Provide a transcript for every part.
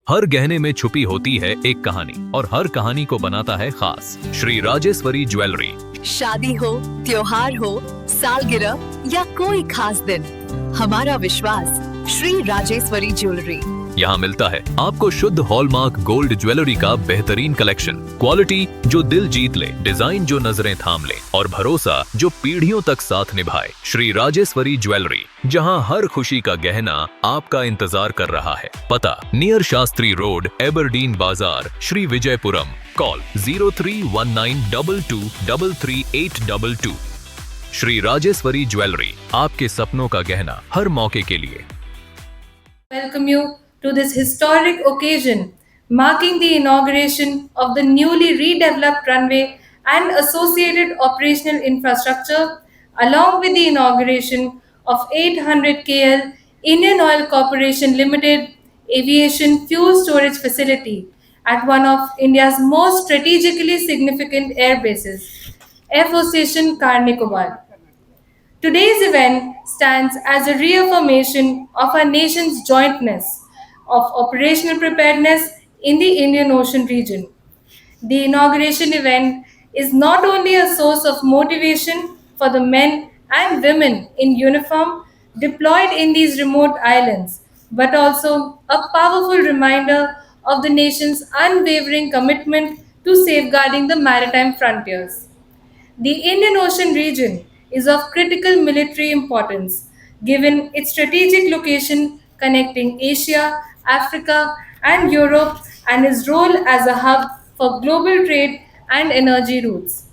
हर गहने में छुपी होती है एक कहानी और हर कहानी को बनाता है खास। श्री राजेश्वरी ज्वेलरी। शादी हो, त्योहार हो, सालगिरह या कोई खास दिन, हमारा विश्वास श्री राजेश्वरी ज्वेलरी। यहाँ मिलता है आपको शुद्ध हॉलमार्क गोल्ड ज्वेलरी का बेहतरीन कलेक्शन, क्वालिटी जो दिल जीत ले, डिजाइन जो नजरें थाम ले और भरोसा जो पीढ़ियों तक साथ निभाए। श्री राजेश्वरी ज्वेलरी, जहाँ हर खुशी का गहना आपका इंतजार कर रहा है। पता नियर शास्त्री रोड, एबरडीन बाजार, श्री विजयपुरम। कॉल 031922333822। श्री राजेश्वरी ज्वेलरी, आपके सपनों का गहना हर मौके के लिए। Welcome you to this historic occasion marking the inauguration of the newly redeveloped runway and associated operational infrastructure, along with the inauguration of 800 KL Indian Oil Corporation Limited aviation fuel storage facility at one of India's most strategically significant air bases, Air Force Station Car Nicobar. Today's event stands as a reaffirmation of our nation's jointness of operational preparedness in the Indian Ocean region. The inauguration event is not only a source of motivation for the men and women in uniform deployed in these remote islands, but also a powerful reminder of the nation's unwavering commitment to safeguarding the maritime frontiers. The Indian Ocean region is of critical military importance given its strategic location connecting Asia, Africa, and Europe and its role as a hub for global trade and energy routes.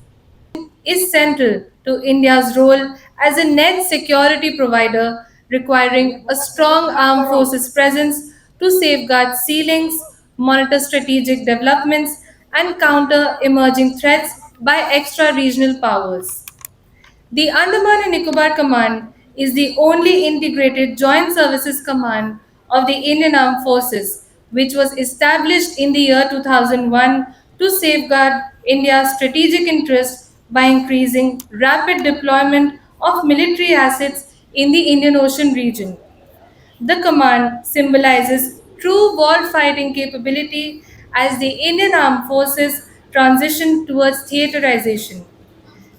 Is central to India's role as a net security provider, requiring a strong armed forces presence to safeguard sea links, monitor strategic developments, and counter emerging threats by extra regional powers. The Andaman and Nicobar Command is the only integrated joint services command of the Indian Armed Forces, which was established in the year 2001 to safeguard India's strategic interests by increasing rapid deployment of military assets in the Indian Ocean region. The command symbolizes true war fighting capability as the Indian Armed Forces transition towards theaterization.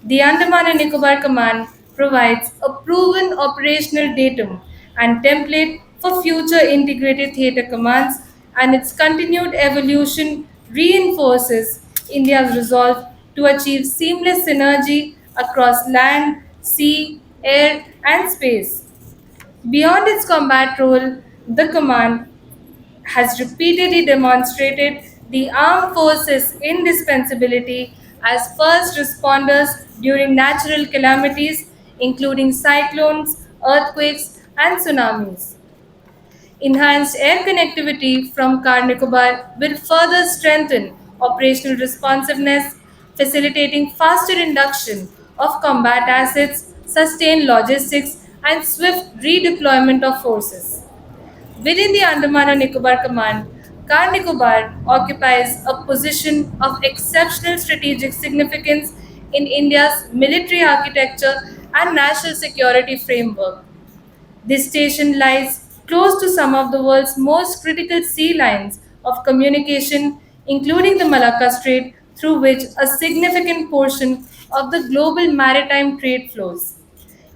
The Andaman and Nicobar Command provides a proven operational datum and template for future integrated theatre commands, and its continued evolution reinforces India's resolve to achieve seamless synergy across land, sea, air, and space. Beyond its combat role, the command has repeatedly demonstrated the armed forces' indispensability as first responders during natural calamities, including cyclones, earthquakes, and tsunamis. Enhanced air connectivity from Car Nicobar will further strengthen operational responsiveness, facilitating faster induction of combat assets, sustained logistics, and swift redeployment of forces. Within the Andaman and Nicobar Command, Car Nicobar occupies a position of exceptional strategic significance in India's military architecture and national security framework. This station lies close to some of the world's most critical sea lines of communication, including the Malacca Strait, through which a significant portion of the global maritime trade flows.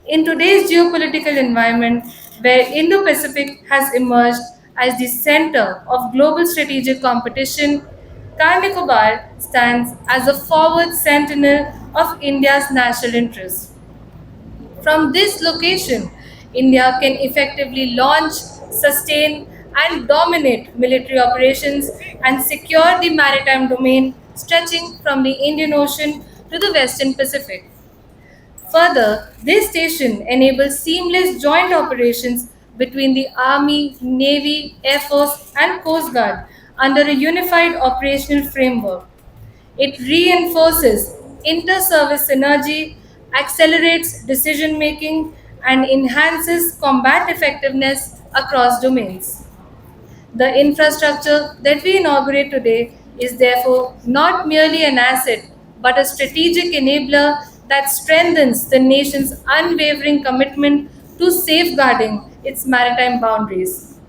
In today's geopolitical environment, where Indo Pacific has emerged as the center of global strategic competition, Car Nicobar stands as a forward sentinel of India's national interests. From this location, India can effectively launch, sustain, and dominate military operations and secure the maritime domain stretching from the Indian Ocean to the Western Pacific. Further, this station enables seamless joint operations between the Army, Navy, Air Force, and Coast Guard under a unified operational framework. It reinforces inter service synergy, accelerates decision making, and enhances combat effectiveness across domains. The infrastructure that we inaugurate today is therefore not merely an asset but a strategic enabler that strengthens the nation's unwavering commitment to safeguarding its maritime boundaries.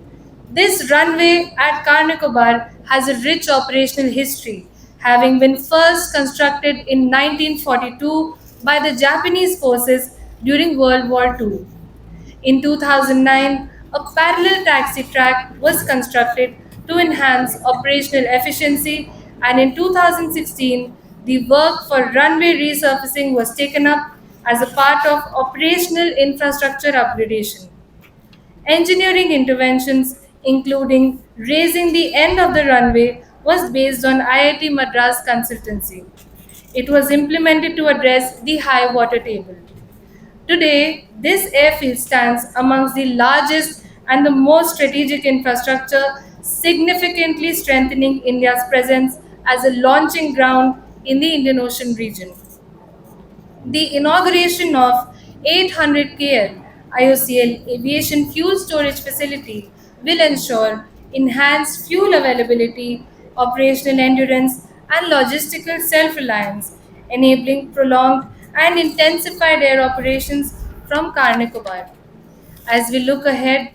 This runway at Karnikobar has a rich operational history, having been first constructed in 1942 by the Japanese forces during World War II. In 2009, a parallel taxi track was constructed to enhance operational efficiency, and in 2016, the work for runway resurfacing was taken up as a part of operational infrastructure upgradation. Engineering interventions, including raising the end of the runway, was based on IIT Madras consultancy. It was implemented to address the high water table. Today, this airfield stands amongst the largest and the most strategic infrastructure, significantly strengthening India's presence as a launching ground in the Indian Ocean region. The inauguration of 800 KL IOCL aviation fuel storage facility will ensure enhanced fuel availability, operational endurance, and logistical self-reliance, enabling prolonged and intensified air operations from Karnikobar. As we look ahead,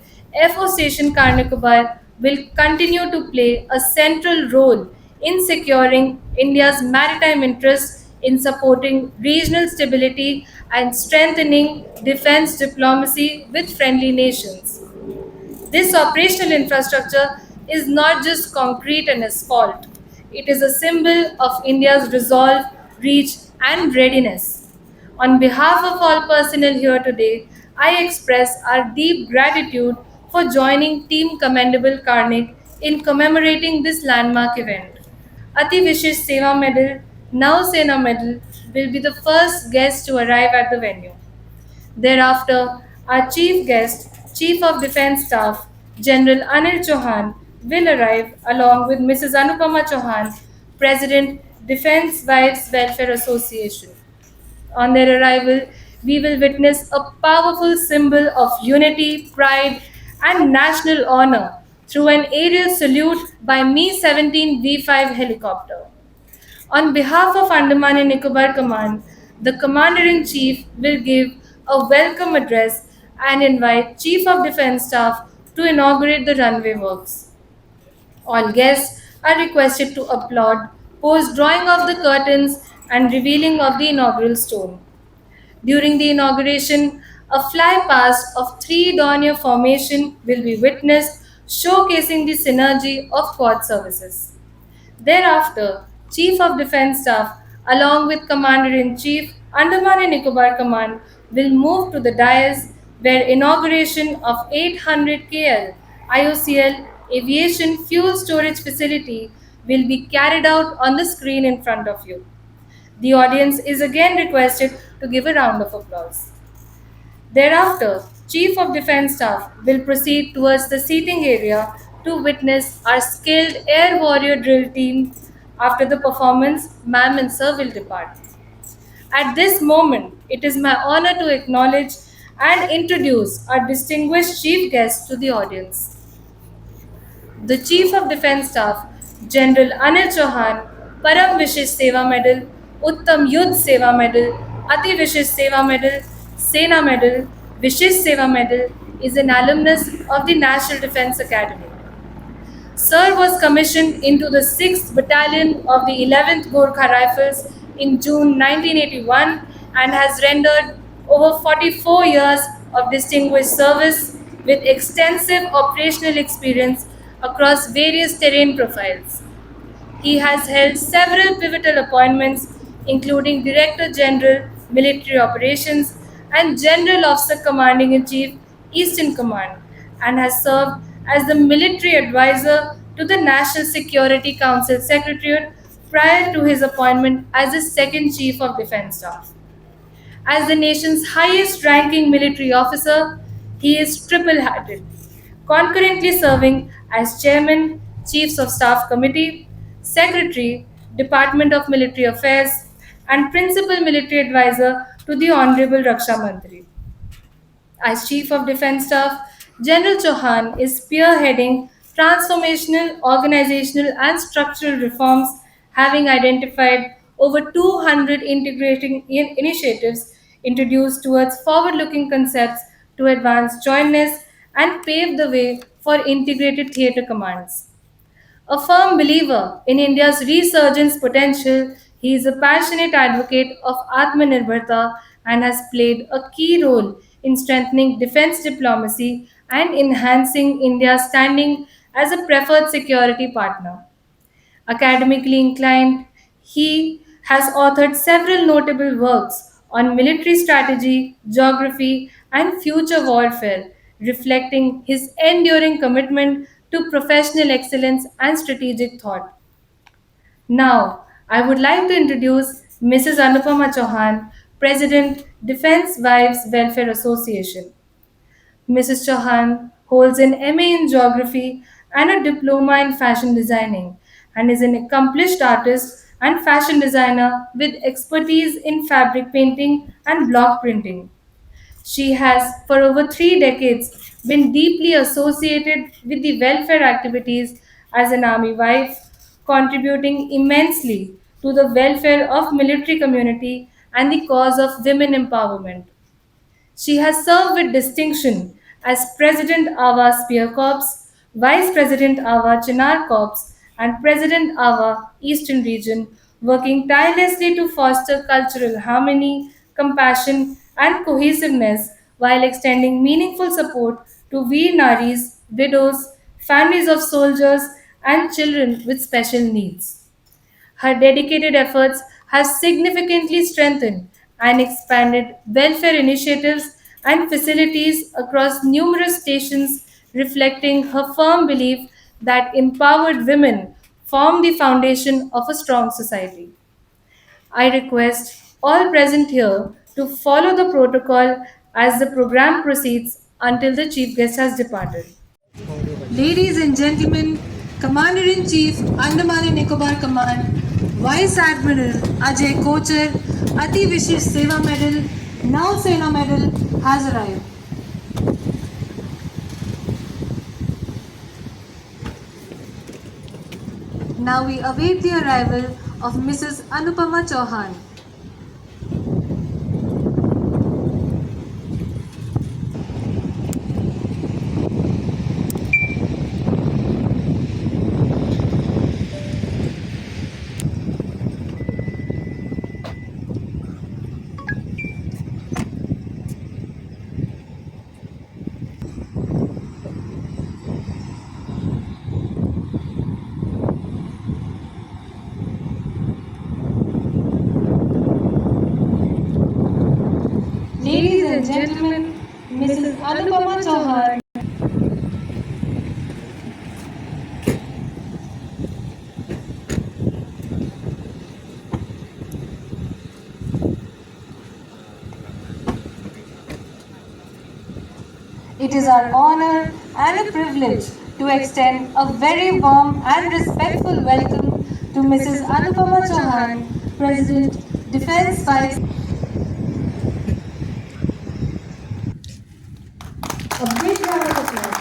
FO Station Karnikobar will continue to play a central role in securing India's maritime interests, in supporting regional stability and strengthening defense diplomacy with friendly nations. This operational infrastructure is not just concrete and asphalt, it is a symbol of India's resolve, reach, and readiness. On behalf of all personnel here today, I express our deep gratitude for joining Team Commendable Karnik in commemorating this landmark event. Ati Vishish Seva Medal, Nau Sena Medal, will be the first guest to arrive at the venue. Thereafter, our chief guest, Chief of Defence Staff, General Anil Chauhan, will arrive along with Mrs. Anupama Chauhan, President, Defence Wives Welfare Association. On their arrival, we will witness a powerful symbol of unity, pride, and national honor through an aerial salute by Mi 17 V5 helicopter. On behalf of Andaman and Nicobar Command, the Commander in Chief will give a welcome address and invite Chief of Defence Staff to inaugurate the runway works. All guests are requested to applaud, post drawing of the curtains, and revealing of the inaugural stone. During the inauguration, a fly past of three Dornier formation will be witnessed, showcasing the synergy of quad services. Thereafter, Chief of Defence Staff, along with Commander in Chief, Andaman and Nicobar Command, will move to the dais where inauguration of 800 KL IOCL Aviation Fuel Storage Facility will be carried out on the screen in front of you. The audience is again requested to give a round of applause. Thereafter, Chief of Defence Staff will proceed towards the seating area to witness our skilled Air Warrior drill team. After the performance, ma'am and sir will depart. At this moment, it is my honor to acknowledge and introduce our distinguished chief guest to the audience. The Chief of Defence Staff, General Anil Chauhan, Param Vishish Seva Medal, Uttam Yudh Seva Medal, Ati Vishish Seva Medal, Sena Medal, Vishish Seva Medal, is an alumnus of the National Defence Academy. Sir was commissioned into the 6th Battalion of the 11th Gorkha Rifles in June 1981 and has rendered over 44 years of distinguished service with extensive operational experience across various terrain profiles. He has held several pivotal appointments, including Director General, Military Operations, and General Officer Commanding in Chief, Eastern Command, and has served as the military advisor to the National Security Council Secretariat prior to his appointment as the second Chief of Defence Staff. As the nation's highest ranking military officer, he is triple hatted, concurrently serving as Chairman, Chiefs of Staff Committee, Secretary, Department of Military Affairs, and Principal Military Advisor to the Honorable Raksha Mantri. As Chief of Defence Staff, General Chauhan is spearheading transformational, organizational, and structural reforms, having identified over 200 integrating initiatives introduced towards forward looking concepts to advance jointness and pave the way for integrated theatre commands. A firm believer in India's resurgence potential, he is a passionate advocate of Atmanirbharta and has played a key role in strengthening defense diplomacy and enhancing India's standing as a preferred security partner. Academically inclined, he has authored several notable works on military strategy, geography, and future warfare, reflecting his enduring commitment to professional excellence and strategic thought. Now, I would like to introduce Mrs. Anupama Chauhan, President, Defense Wives Welfare Association. Mrs. Chauhan holds an MA in Geography and a diploma in fashion designing and is an accomplished artist and fashion designer with expertise in fabric painting and block printing. She has, for over 3 decades, been deeply associated with the welfare activities as an army wife, contributing immensely to the welfare of military community and the cause of women empowerment. She has served with distinction as President AWA Spear Corps, Vice President AWA Chinar Corps, and President AWA Eastern Region, working tirelessly to foster cultural harmony, compassion, and cohesiveness while extending meaningful support to Veer Naris, widows, families of soldiers, and children with special needs. Her dedicated efforts have significantly strengthened and expanded welfare initiatives and facilities across numerous stations, reflecting her firm belief that empowered women form the foundation of a strong society. I request all present here to follow the protocol as the program proceeds until the chief guest has departed. Ladies and gentlemen, Commander-in-Chief, Andaman and Nicobar Command, Vice Admiral Ajay Kochar, Ati Vishish Seva Medal, Nav Sena Medal has arrived. Now we await the arrival of Mrs. Anupama Chauhan. Ladies and gentlemen, Mrs. Anupama Chauhan. It is our honor and a privilege to extend a very warm and respectful welcome to Mrs. Anupama Chauhan, President, Defense Vice. A big round of applause.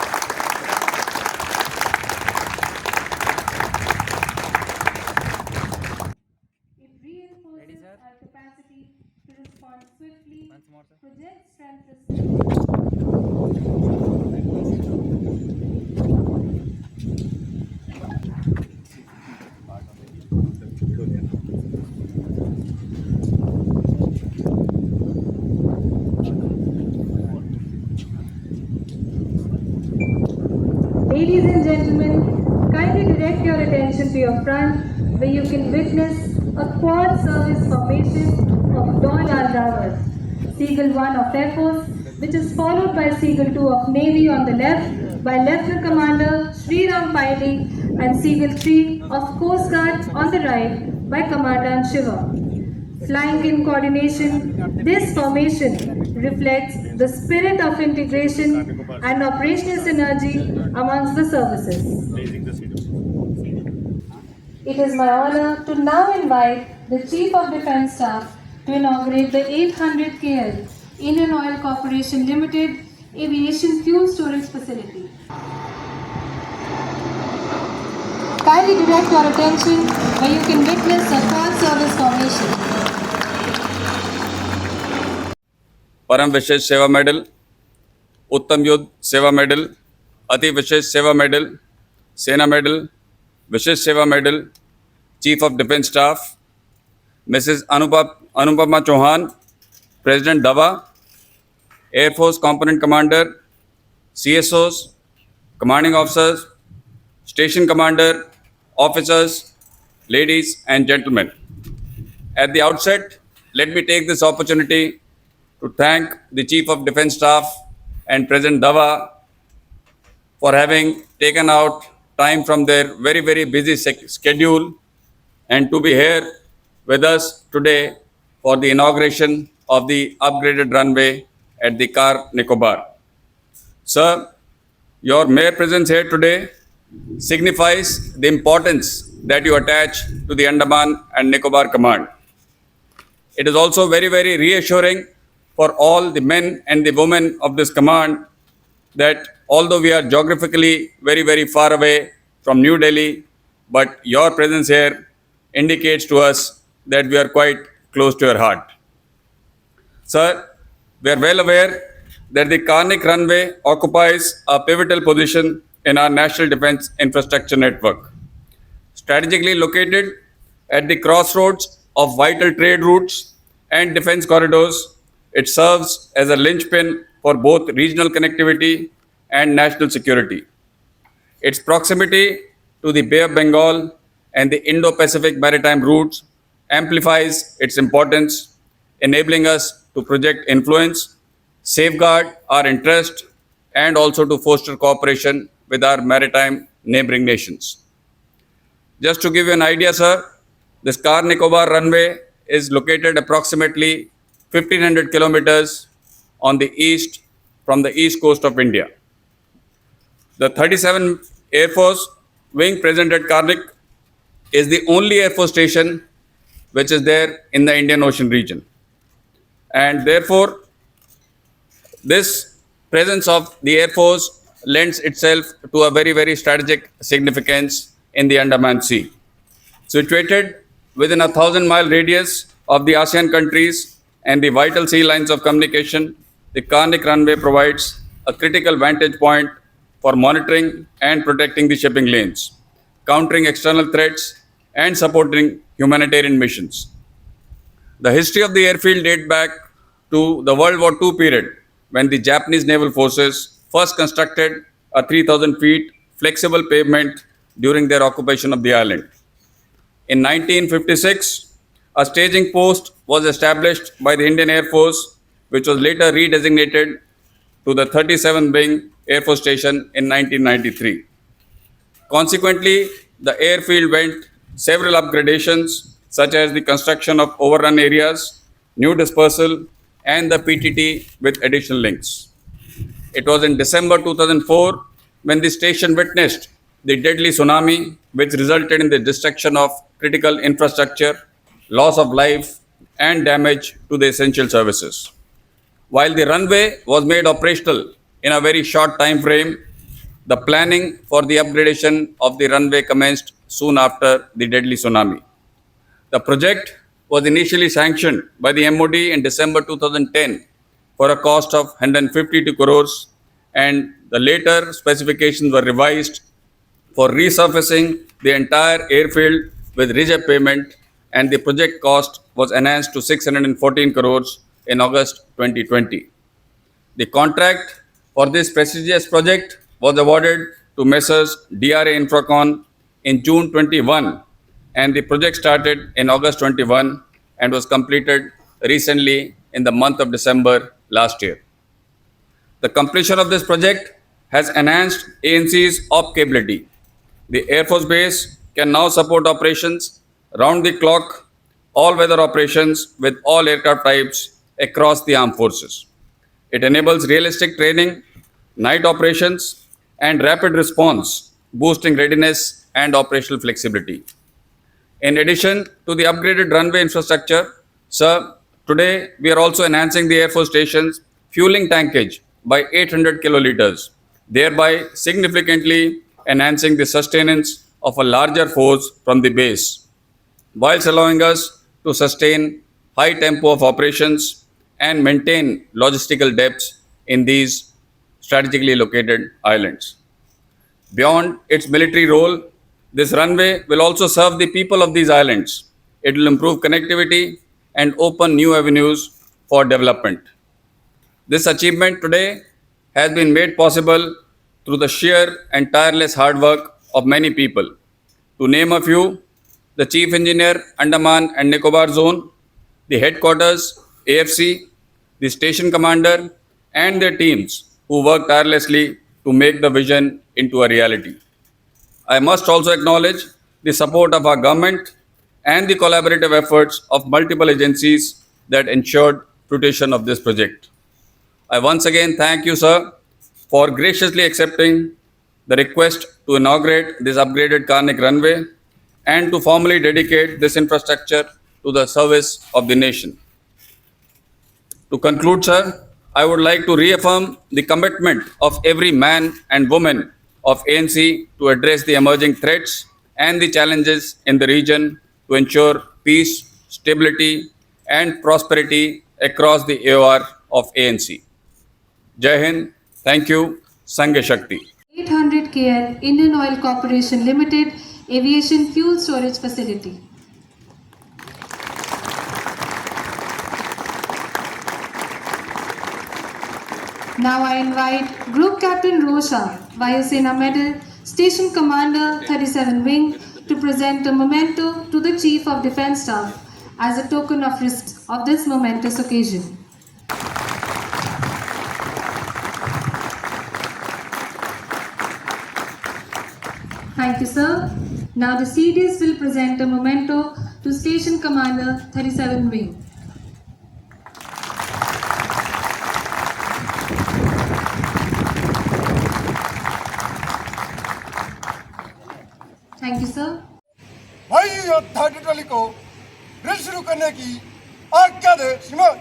It reinforces our capacity to respond swiftly, project strength. Ladies and gentlemen, kindly direct your attention to your front where you can witness a quad service formation of Dawn Aldawar, Seagull 1 of Air Force, which is followed by Seagull 2 of Navy on the left by Lieutenant Commander Sri Ram Paili and Seagull 3 of Coast Guard on the right by Commandant Shiva. Flying in coordination, this formation reflects the spirit of integration and operational synergy amongst the services. It is my honor to now invite the Chief of Defence Staff to inaugurate the 800 KL Indian Oil Corporation Limited Aviation Fuel Storage Facility. Kindly direct your attention where you can witness a quad service formation. परम विशेष सेवा medal, उत्तम युद्ध सेवा medal, Ati Vishesh Seva Medal, Sena Medal, Vishesh Seva Medal, Chief of Defence Staff, Mrs. Anupama Chauhan, President Dava, Air Force Component Commander, CSOs, Commanding Officers, Station Commander, officers, ladies and gentlemen. At the outset, let me take this opportunity to thank the Chief of Defence Staff and President Dava for having taken out time from their very, very busy schedule and to be here with us today for the inauguration of the upgraded runway at the Car Nicobar. Sir, your mere presence here today signifies the importance that you attach to the Andaman and Nicobar Command. It is also very, very reassuring for all the men and the women of this command that although we are geographically very, very far away from New Delhi, but your presence here indicates to us that we are quite close to your heart. Sir, we are well aware that the Karnik runway occupies a pivotal position in our national defense infrastructure network. Strategically located at the crossroads of vital trade routes and defense corridors, it serves as a linchpin for both regional connectivity and national security. Its proximity to the Bay of Bengal and the Indo-Pacific maritime routes amplifies its importance, enabling us to project influence, safeguard our interest, and also to foster cooperation with our maritime neighboring nations. Just to give you an idea, sir, this Car Nicobar runway is located approximately 1500 kilometers on the east from the east coast of India. The 37th Air Force wing present at Karnik is the only Air Force station which is there in the Indian Ocean region. And therefore, this presence of the Air Force lends itself to a very, very strategic significance in the Andaman Sea. Situated within a 1,000-mile radius of the ASEAN countries and the vital sea lines of communication, the Karnik runway provides a critical vantage point for monitoring and protecting the shipping lanes, countering external threats, and supporting humanitarian missions. The history of the airfield dates back to the World War II period, when the Japanese naval forces first constructed a 3,000 feet flexible pavement during their occupation of the island. In 1956, a staging post was established by the Indian Air Force, which was later redesignated to the 37th Wing Air Force Station in 1993. Consequently, the airfield went several upgradations, such as the construction of overrun areas, new dispersal, and the PTT with additional links. It was in December 2004 when the station witnessed the deadly tsunami, which resulted in the destruction of critical infrastructure, loss of life, and damage to the essential services. While the runway was made operational in a very short time frame, the planning for the upgradation of the runway commenced soon after the deadly tsunami. The project was initially sanctioned by the MOD in December 2010 for a cost of 152 crores, and the later specifications were revised for resurfacing the entire airfield with ridge pavement, and the project cost was enhanced to 614 crores in August 2020. The contract for this prestigious project was awarded to Messrs. DRA Infracon in June 21, and the project started in August 21 and was completed recently in the month of December last year. The completion of this project has enhanced ANC's op capability. The Air Force Base can now support operations round the clock, all weather operations with all aircraft types across the armed forces. It enables realistic training, night operations, and rapid response, boosting readiness and operational flexibility. In addition to the upgraded runway infrastructure, sir, today we are also enhancing the Air Force Station's fueling tankage by 800 kiloliters, thereby significantly enhancing the sustenance of a larger force from the base, whilst allowing us to sustain high tempo of operations and maintain logistical depths in these strategically located islands. Beyond its military role, this runway will also serve the people of these islands. It will improve connectivity and open new avenues for development. This achievement today has been made possible through the sheer and tireless hard work of many people. To name a few, the Chief Engineer, Andaman and Nicobar Zone, the headquarters, AFC, the station commander, and their teams who work tirelessly to make the vision into a reality. I must also acknowledge the support of our government and the collaborative efforts of multiple agencies that ensured fruition of this project. I once again thank you, sir, for graciously accepting the request to inaugurate this upgraded Karnik runway and to formally dedicate this infrastructure to the service of the nation. To conclude, sir, I would like to reaffirm the commitment of every man and woman of ANC to address the emerging threats and the challenges in the region to ensure peace, stability, and prosperity across the AOR of ANC. Jai Hind. Thank you. Sangha Shakti. 800 KL Indian Oil Corporation Limited Aviation Fuel Storage Facility. Now I invite Group Captain Rosha, Vayu Sena Medal, Station Commander 37 Wing, to present a memento to the Chief of Defence Staff as a token of respect of this momentous occasion. Thank you, sir. Now the CDs will present a memento to Station Commander 37 Wing. Thank you, sir. भाई योद्धा टिटोली को drill शुरू करने की आज्ञा दे श्रीमान।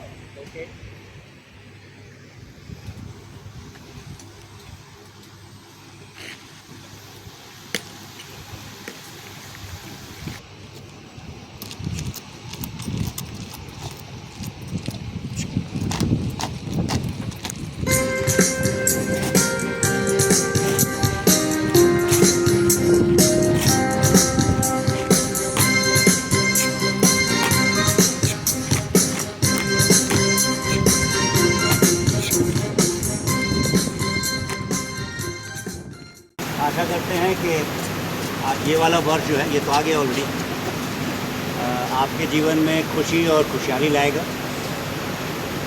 आशा करते हैं कि ये वाला वर्ष जो है ये तो आ गया ऑलरेडी, आपके जीवन में खुशी और खुशहाली लाएगा।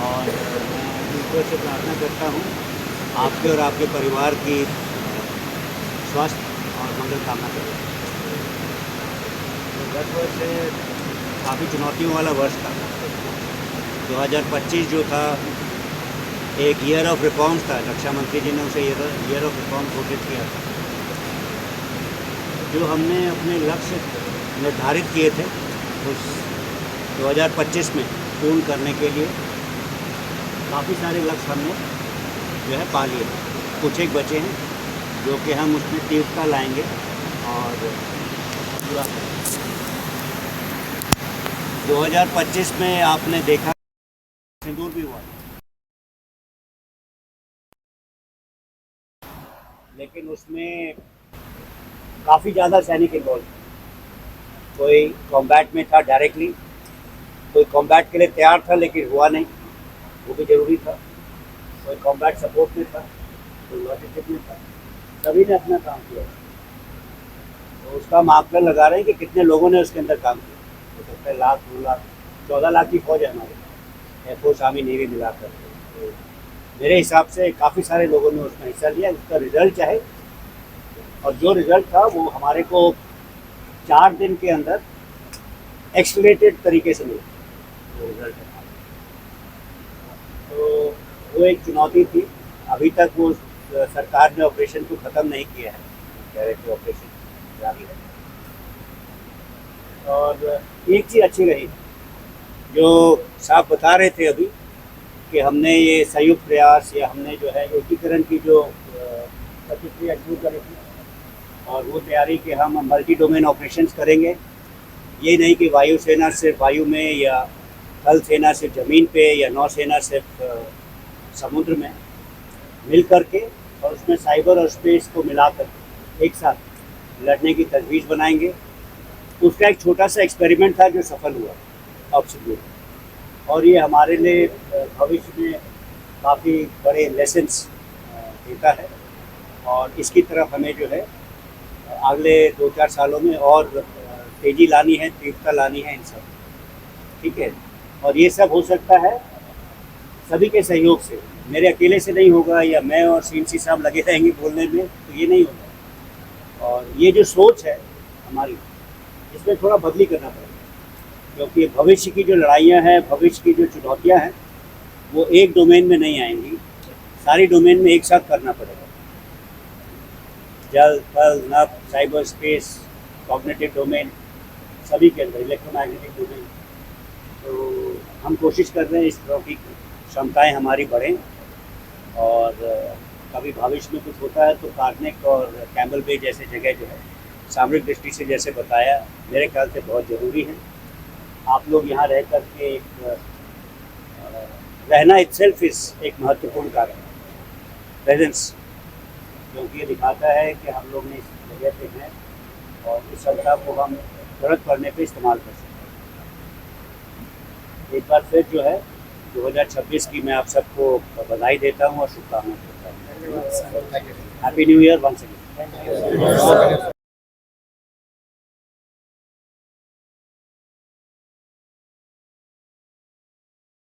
और मैं ईश्वर से प्रार्थना करता हूँ आपके और आपके परिवार की स्वास्थ्य और मंगल कामना करूँ। गत वर्ष काफ़ी चुनौतियों वाला वर्ष था। 2025 जो था एक ईयर ऑफ रिफॉर्म्स था। रक्षा मंत्री जी ने उसे ईयर ऑफ रिफॉर्म घोषित किया था। जो हमने अपने लक्ष्य निर्धारित किए थे उस 2025 में पूर्ण करने के लिए काफ़ी सारे लक्ष्य हमने जो है पा लिए। कुछ एक बचे हैं जो कि हम उसमें तीव्रता लाएंगे और पूरा करेंगे। 2025 में आपने देखा सिंदूर भी हुआ, लेकिन उसमें काफ़ी ज़्यादा सैनिक इन्वॉल्व। कोई कॉम्बैट में था डायरेक्टली, कोई कॉम्बैट के लिए तैयार था लेकिन हुआ नहीं, वो भी ज़रूरी था। कोई कॉम्बैट सपोर्ट में था, कोई लॉजिस्टिक में था। सभी ने अपना काम किया। तो उसका हम आंकलन लगा रहे हैं कि कितने लोगों ने उसके अंदर काम किया। हो सकता है लाख, 2 लाख, 14 लाख की फौज है हमारी, एयरफोर्स, आर्मी, नेवी मिलाकर। तो मेरे हिसाब से काफ़ी सारे लोगों ने उसमें हिस्सा लिया। उसका रिजल्ट चाहे, और जो रिज़ल्ट था वो हमारे को 4 दिन के अंदर एक्सलेटेड तरीके से मिला। वो रिज़ल्ट है तो वो एक चुनौती थी। अभी तक वो सरकार ने ऑपरेशन को ख़त्म नहीं किया है, कह रहे थे ऑपरेशन जारी है। और एक चीज़ अच्छी रही जो साहब बता रहे थे अभी कि हमने ये संयुक्त प्रयास या हमने जो है एकीकरण की जो प्रक्रिया शुरू करी थी और वो तैयारी कि हम मल्टी डोमेन ऑपरेशंस करेंगे। ये नहीं कि वायुसेना सिर्फ वायु में या थल सेना सिर्फ ज़मीन पे या नौसेना सिर्फ समुद्र में, मिल कर के और उसमें साइबर और स्पेस को मिला कर एक साथ लड़ने की तजवीज़ बनाएंगे। उसका एक छोटा सा एक्सपेरिमेंट था जो सफल हुआ ऑब्सर्व, और ये हमारे लिए भविष्य में काफ़ी बड़े लेसन्स देता है, और इसकी तरफ हमें जो है अगले 2-4 सालों में और तेज़ी लानी है, तीव्रता लानी है इन सब, ठीक है। और ये सब हो सकता है सभी के सहयोग से, मेरे अकेले से नहीं होगा, या मैं और सीएमसी साहब लगे रहेंगे बोलने में, तो ये नहीं होगा। और ये जो सोच है हमारी, इसमें थोड़ा बदली करना पड़ेगा, क्योंकि भविष्य की जो लड़ाइयाँ हैं, भविष्य की जो चुनौतियाँ हैं, वो एक डोमेन में नहीं आएंगी, सारी डोमेन में एक साथ करना पड़ेगा। जल, थल, नभ, साइबर स्पेस, कॉग्निटिव डोमेन, सभी के अंदर इलेक्ट्रोमैग्नेटिक डोमेन। तो हम कोशिश कर रहे हैं इस तरह की क्षमताएँ हमारी बढ़ें, और कभी भविष्य में कुछ होता है तो कार्नेक और कैम्बल बे जैसे जगह जो है सामरिक दृष्टि से, जैसे बताया, मेरे ख्याल से बहुत ज़रूरी है। आप लोग यहाँ रह कर के रहना इटसेल्फ एक महत्वपूर्ण कार्य है, प्रेजेंस, क्योंकि ये दिखाता है कि हम लोग ने इस जगह पे हैं और इस क्षमता को हम जरूरत पड़ने पे इस्तेमाल कर सकते हैं। एक बार फिर जो है 2026 की मैं आप सबको बधाई देता हूँ और शुभकामनाएं देता हूँ। Happy new year once again.